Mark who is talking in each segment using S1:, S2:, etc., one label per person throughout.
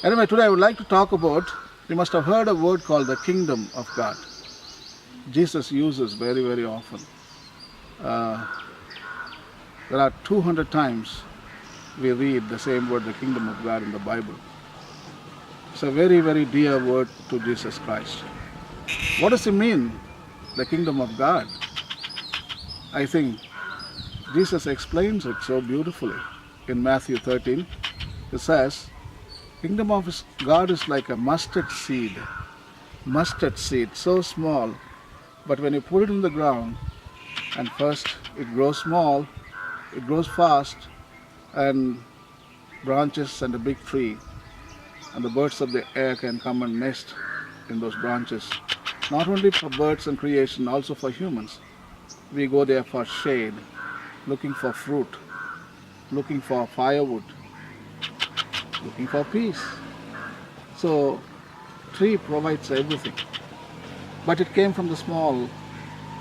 S1: Anyway, today I would like to talk about, you must have heard a word called the kingdom of God. Jesus uses very, very often. There are 200 times we read the same word, the kingdom of God, in the Bible. It's a very, very dear word to Jesus Christ. What does it mean, the kingdom of God? I think Jesus explains it so beautifully. In Matthew 13, it says, kingdom of God is like a mustard seed, so small, but when you put it in the ground, and first it grows small, it grows fast, and branches and a big tree, and the birds of the air can come and nest in those branches. Not only for birds and creation, also for humans. We go there for shade, looking for fruit, looking for firewood, looking for peace. So, tree provides everything. But it came from the small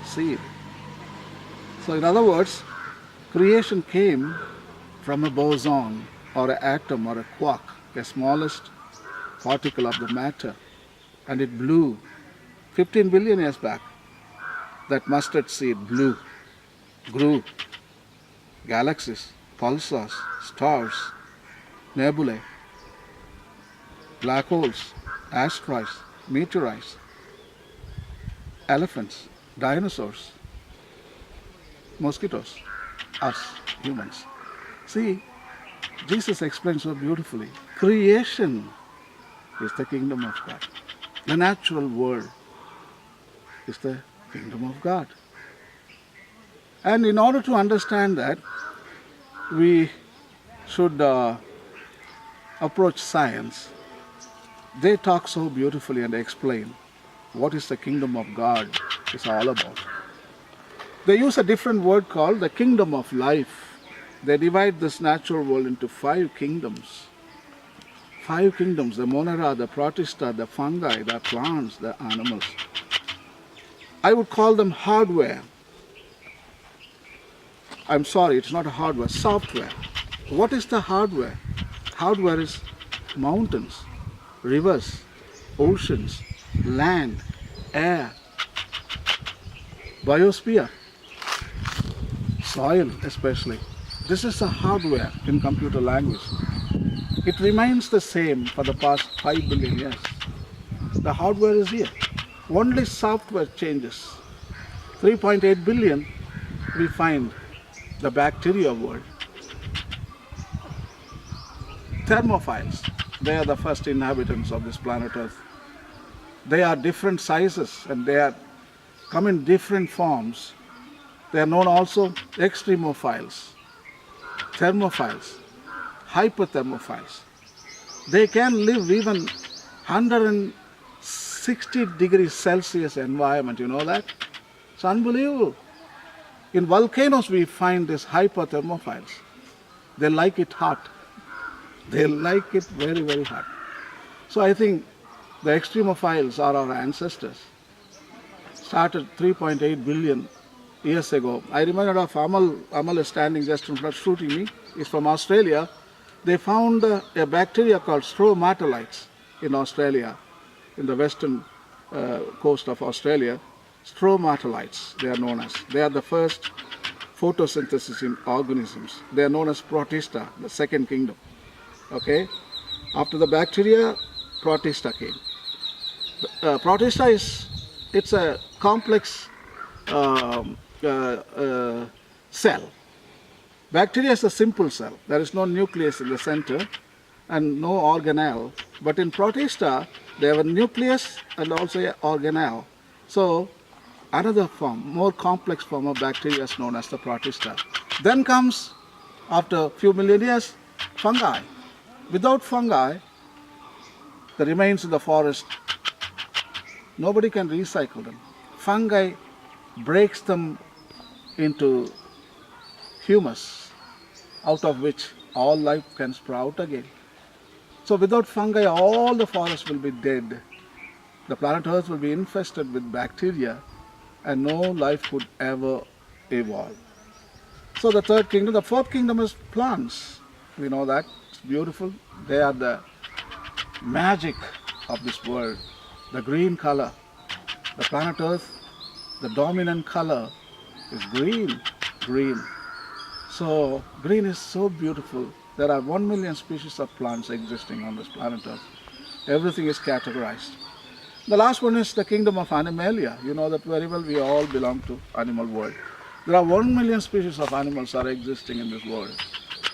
S1: seed. So in other words, creation came from a boson or an atom or a quark, the smallest particle of the matter. And it blew 15 billion years back. That mustard seed blew, grew. Galaxies, pulsars, stars, nebulae, black holes, asteroids, meteorites, elephants, dinosaurs, mosquitoes, us, humans. See, Jesus explains so beautifully. Creation is the kingdom of God. The natural world is the kingdom of God. And in order to understand that, we should approach science. They talk so beautifully and explain what is the kingdom of God is all about. They use a different word called the kingdom of life. They divide this natural world into 5 kingdoms. 5 kingdoms, the monera, the protista, the fungi, the plants, the animals. I would call them hardware. I'm sorry, it's not a hardware, software. What is the hardware? Hardware is mountains, rivers, oceans, land, air, biosphere, soil especially. This is the hardware in computer language. It remains the same for the past 5 billion years. The hardware is here. Only software changes. 3.8 billion we find the bacteria world. Thermophiles, they are the first inhabitants of this planet Earth. They are different sizes and they are come in different forms. They are known also extremophiles, thermophiles, hyperthermophiles. They can live even 160 degrees Celsius environment, you know that? It's unbelievable. In volcanoes we find these hyperthermophiles. They like it hot. They like it very, very hot. So I think the extremophiles are our ancestors. Started 3.8 billion years ago. I remember of Amal. Amal is standing just in front shooting me. He's from Australia. They found a bacteria called stromatolites in Australia, in the western coast of Australia. Stromatolites, they are known as. They are the first photosynthesis in organisms. They are known as protista, the second kingdom. Okay? After the bacteria, protista came. Protista it's a complex cell. Bacteria is a simple cell. There is no nucleus in the center and no organelle. But in protista, they have a nucleus and also an organelle. So another form, more complex form of bacteria is known as the protista. Then comes, after a few million years, fungi. Without fungi, the remains in the forest, nobody can recycle them. Fungi breaks them into humus, out of which all life can sprout again. So without fungi, all the forest will be dead. The planet Earth will be infested with bacteria and no life could ever evolve. So the third kingdom, the fourth kingdom is plants. We know that. It's beautiful. They are the magic of this world. The green color, the planet Earth, the dominant color is green, green. So green is so beautiful. There are 1 million species of plants existing on this planet Earth. Everything is categorized. The last one is the kingdom of Animalia. You know that very well. We all belong to animal world. There are 1 million species of animals are existing in this world.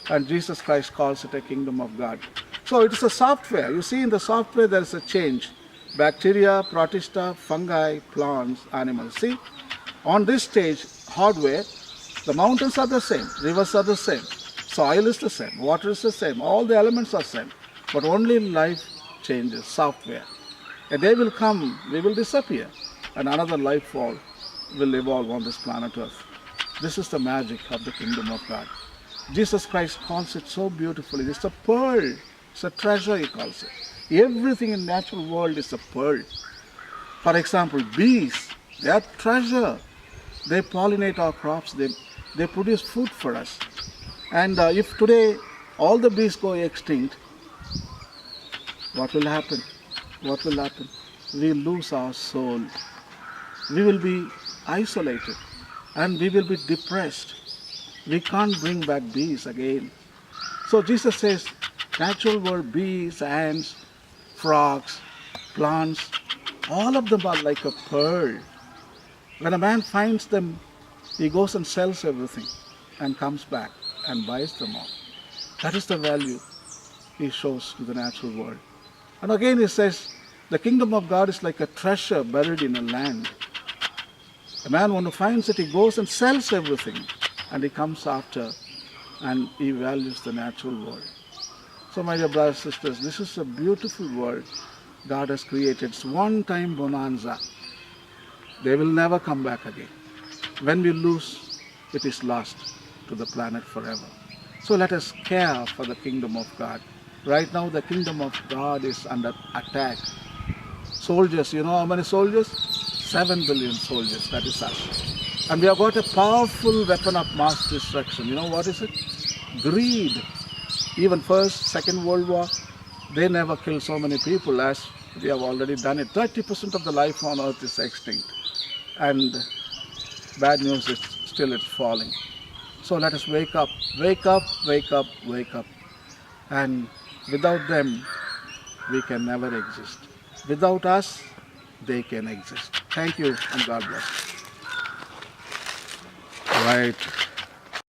S1: And Jesus Christ calls it a kingdom of God. So it is a software. You see, in the software there is a change. Bacteria, protista, fungi, plants, animals. See, on this stage, hardware, the mountains are the same, rivers are the same, soil is the same, water is the same, all the elements are same. But only life changes, software. A day will come, we will disappear, and another life form will evolve on this planet Earth. This is the magic of the kingdom of God. Jesus Christ calls it so beautifully. It's a pearl. It's a treasure, he calls it. Everything in natural world is a pearl. For example, bees, they are treasure. They pollinate our crops. They produce food for us. And if today all the bees go extinct, what will happen? What will happen? We lose our soul. We will be isolated and we will be depressed. We can't bring back bees again. So Jesus says, natural world, bees, ants, frogs, plants, all of them are like a pearl. When a man finds them, he goes and sells everything and comes back and buys them all. That is the value he shows to the natural world. And again he says, the kingdom of God is like a treasure buried in a land. A man, when he finds it, he goes and sells everything and he comes after and he values the natural world. So my dear brothers and sisters, this is a beautiful world God has created. It's one-time bonanza. They will never come back again. When we lose, it is lost to the planet forever. So let us care for the kingdom of God. Right now the kingdom of God is under attack. Soldiers, you know how many soldiers? 7 billion soldiers, that is us. And we have got a powerful weapon of mass destruction. You know what is it? Greed. Even First, Second World War, they never killed so many people as we have already done it. 30% of the life on earth is extinct. And bad news is still it's falling. So let us wake up, wake up, wake up, wake up. And without them, we can never exist. Without us, they can exist. Thank you and God bless. Right.